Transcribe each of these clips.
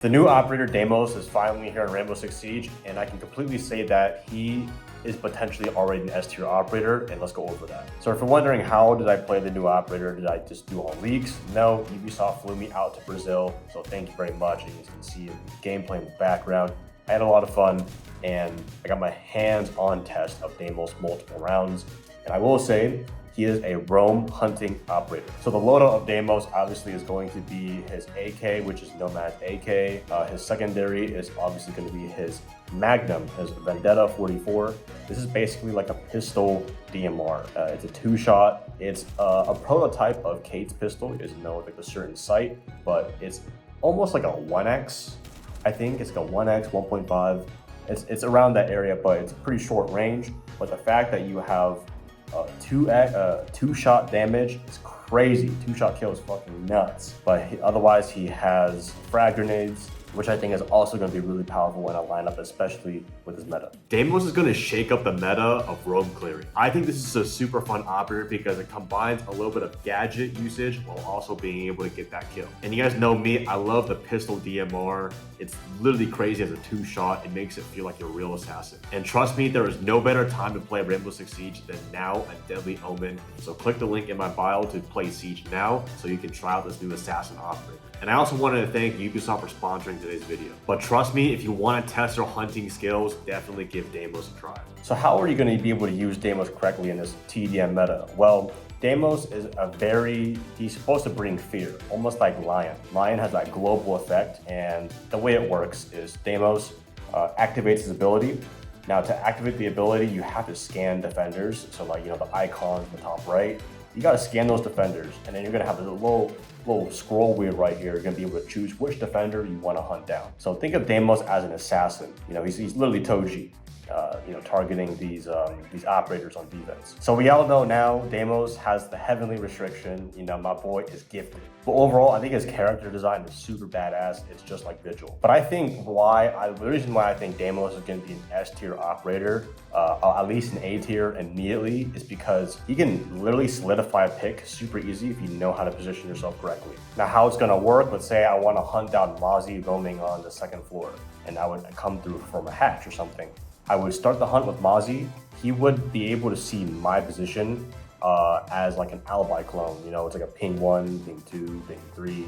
The new operator Deimos is finally here in Rainbow Six Siege, and I can completely say that he is potentially already an S tier operator, and let's go over that. So if you're wondering how did I play the new operator, did I just do all leaks? No, Ubisoft flew me out to Brazil, so thank you very much. And you can see gameplay in the background. I had a lot of fun, and I got my hands-on test of Deimos multiple rounds, and I will say, he is a roam hunting operator. So the loadout of Deimos obviously is going to be his AK, which is Nomad's AK. His secondary is obviously going to be his Magnum, his Vendetta 44. This is basically like a pistol DMR. It's a two-shot. It's a prototype of Kate's pistol. You guys know like a certain sight, but it's almost like a 1X. I think it's like a 1X, 1.5. It's around that area, but it's pretty short range. But the fact that you have two-shot damage is crazy. Two-shot kill is fucking nuts. But otherwise, he has frag grenades, which I think is also going to be really powerful in a lineup, especially with his meta. Deimos is going to shake up the meta of roam clearing. I think this is a super fun operator because it combines a little bit of gadget usage while also being able to get that kill. And you guys know me, I love the pistol DMR. It's literally crazy as a two-shot. It makes it feel like you're a real assassin. And trust me, there is no better time to play Rainbow Six Siege than now at Deadly Omen. So click the link in my bio to play Siege now so you can try out this new assassin operator. And I also wanted to thank Ubisoft for sponsoring today's video. But trust me, if you want to test your hunting skills, definitely give Deimos a try. So how are you going to be able to use Deimos correctly in this TDM meta? Well, Deimos is he's supposed to bring fear, almost like Lion. Lion has that global effect, and the way it works is Deimos activates his ability. Now to activate the ability, you have to scan defenders. So like, the icons in the top right, you got to scan those defenders, and then you're going to have a little scroll wheel right here. You're going to be able to choose which defender you want to hunt down. So think of Deimos as an assassin. He's literally Toji, targeting these operators on defense. So we all know now Deimos has the heavenly restriction. My boy is gifted. But overall, I think his character design is super badass. It's just like Vigil. But I think the reason why I think Deimos is going to be an S tier operator, at least an A tier immediately, is because he can literally solidify a pick super easy if you know how to position yourself correctly. Now, how it's going to work, let's say I want to hunt down Mozzie roaming on the second floor, and I would come through from a hatch or something. I would start the hunt with Mozzie. He would be able to see my position as like an alibi clone. It's like a ping 1, ping 2, ping 3.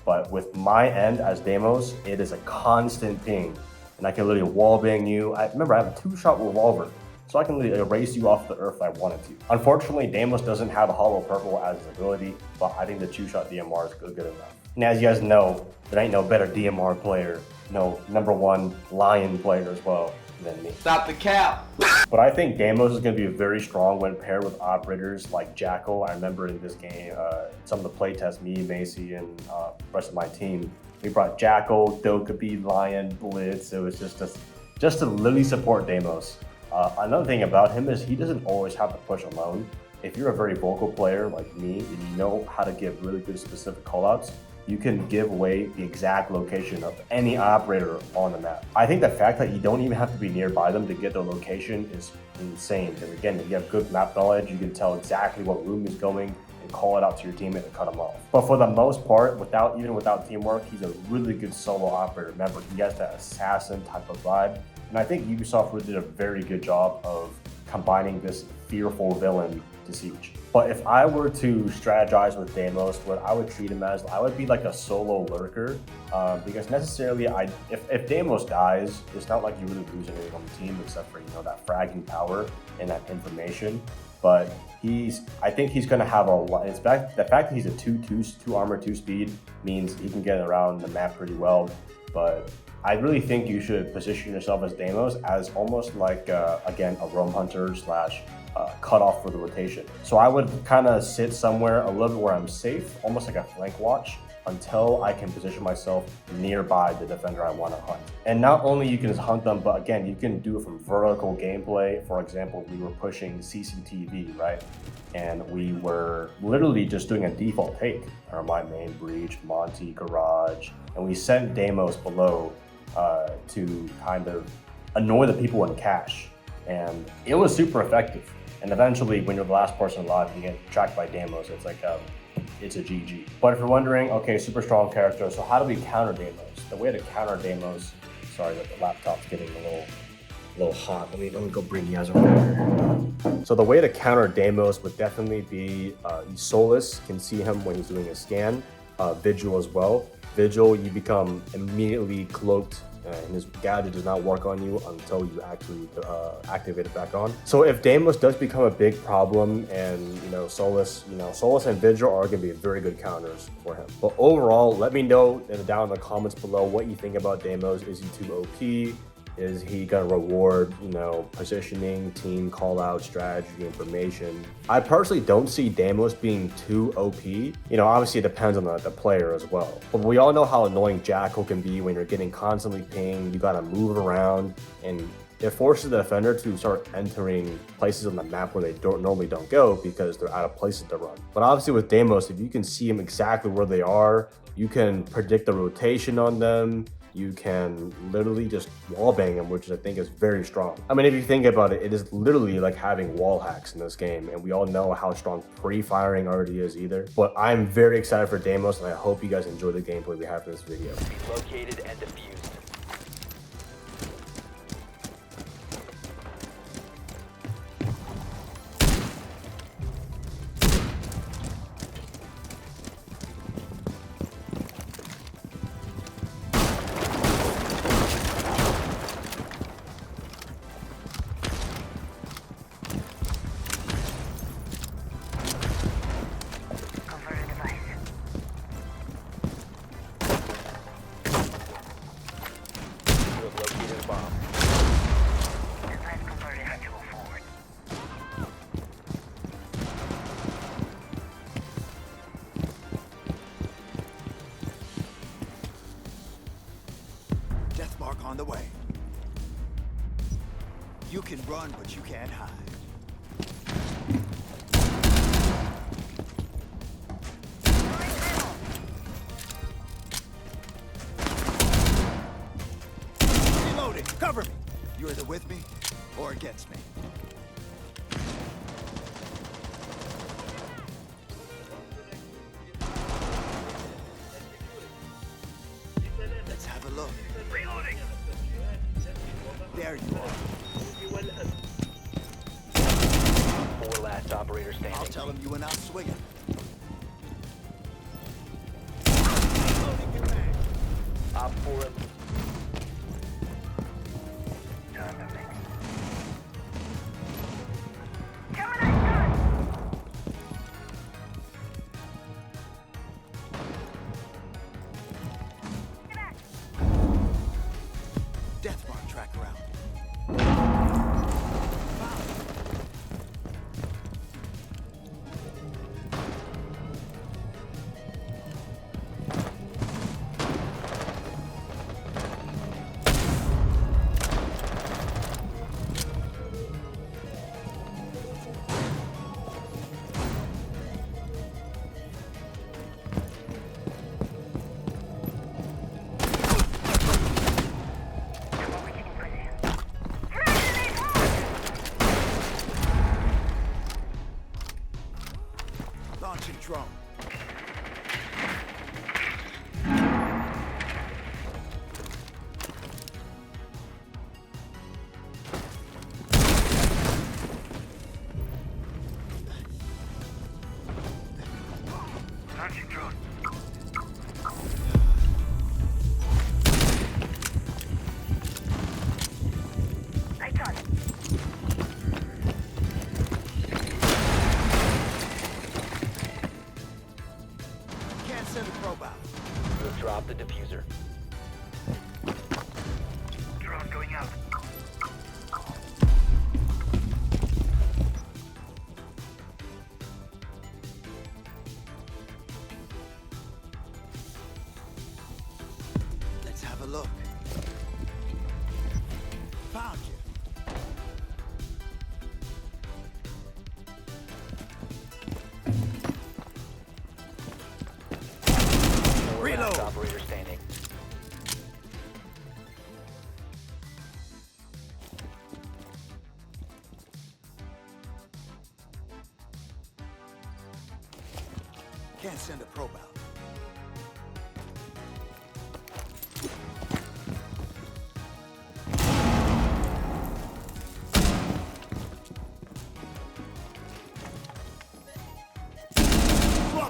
But with my end as Deimos, it is a constant ping. And I can literally wallbang you. Remember, I have a two-shot revolver, so I can literally erase you off the earth if I wanted to. Unfortunately, Deimos doesn't have a hollow purple as his ability, but I think the two-shot DMR is good enough. And as you guys know, there ain't no better DMR player, no #1 Lion player as well than me. Stop the cap! But I think Deimos is going to be very strong when paired with operators like Jackal. I remember in this game, some of the playtests, me, Macy, and the rest of my team, we brought Jackal, Dokkaebi, Lion, Blitz. It was just to literally support Deimos. Another thing about him is he doesn't always have to push alone. If you're a very vocal player like me and you know how to give really good specific callouts, you can give away the exact location of any operator on the map. I think the fact that you don't even have to be nearby them to get their location is insane. And again, if you have good map knowledge, you can tell exactly what room he's going and call it out to your teammate and cut him off. But for the most part, even without teamwork, he's a really good solo operator. Remember, he has that assassin type of vibe. And I think Ubisoft really did a very good job of combining this fearful villain to Siege. But if I were to strategize with Deimos, what I would treat him as, I would be like a solo lurker, because necessarily, if Deimos dies, it's not like you really lose anything on the team except for that fragging power and that information. But I think he's going to have a lot. The fact that he's a 2 armor, 2 speed means he can get around the map pretty well. But I really think you should position yourself as Deimos as almost like, again, a roam hunter / cut off for the rotation. So I would kind of sit somewhere a little bit where I'm safe, almost like a flank watch, until I can position myself nearby the defender I want to hunt. And not only you can hunt them, but again, you can do it from vertical gameplay. For example, we were pushing CCTV, right? And we were literally just doing a default take on my main breach, Monty, garage, and we sent Deimos below to kind of annoy the people in cache. And it was super effective. And eventually, when you're the last person alive, you get tracked by Deimos. It's like it's a GG. But if you're wondering, okay, super strong character, so how do we counter Deimos? the way to counter Deimos. Sorry that the laptop's getting a little hot. Let me go bring you guys over here. So the way to counter Deimos would definitely be Solus can see him when he's doing a scan. Vigil as well. Vigil, you become immediately cloaked and his gadget does not work on you until you actually activate it back on. So if Deimos does become a big problem and Solus and Vigil are going to be very good counters for him. But overall, let me know down in the comments below what you think about Deimos. Is he too OP? Is he gonna reward, positioning, team call out, strategy, information? I personally don't see Deimos being too OP. Obviously it depends on the player as well. But we all know how annoying Jackal can be when you're getting constantly pinged, you gotta move around, and it forces the defender to start entering places on the map where they normally don't go because they're out of places to run. But obviously with Deimos, if you can see them exactly where they are, you can predict the rotation on them. You can literally just wallbang them, which I think is very strong. I mean, if you think about it, it is literally like having wall hacks in this game, and we all know how strong pre-firing already is either. But I'm very excited for Deimos, and I hope you guys enjoy the gameplay we have in this video. Located and defused. Mark on the way. You can run, but you can't hide. Reloading! Cover me! You're either with me or against me. Let's have a look. Reloading! There you are. 4 last operator standing. I'll tell him you went out swinging. Op 4. Death mark track around. Launching drone. Launching drone. Lights on. Send a probe out. You have dropped the diffuser. Drone going out. Let's have a look. Found you. Last operator standing. Can't send a probe out.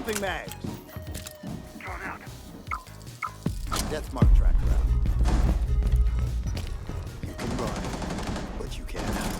Swapping mags. Drawn out. Death mark tracker out. You can run, but you can't hide.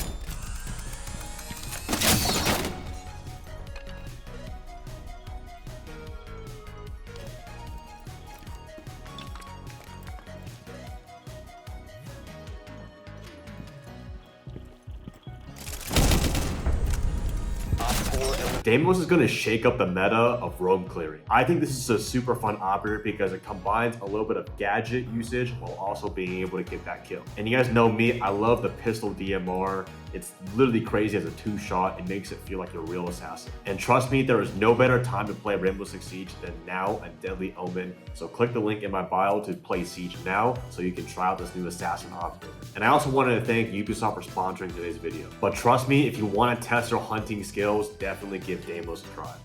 Deimos is going to shake up the meta of roam clearing. I think this is a super fun operator because it combines a little bit of gadget usage while also being able to get that kill. And you guys know me, I love the pistol DMR. It's literally crazy as a 2-shot. It makes it feel like a real assassin. And trust me, there is no better time to play Rainbow Six Siege than now and Deadly Omen. So click the link in my bio to play Siege now so you can try out this new assassin operator. And I also wanted to thank Ubisoft for sponsoring today's video. But trust me, if you want to test your hunting skills, definitely give Deimos a try.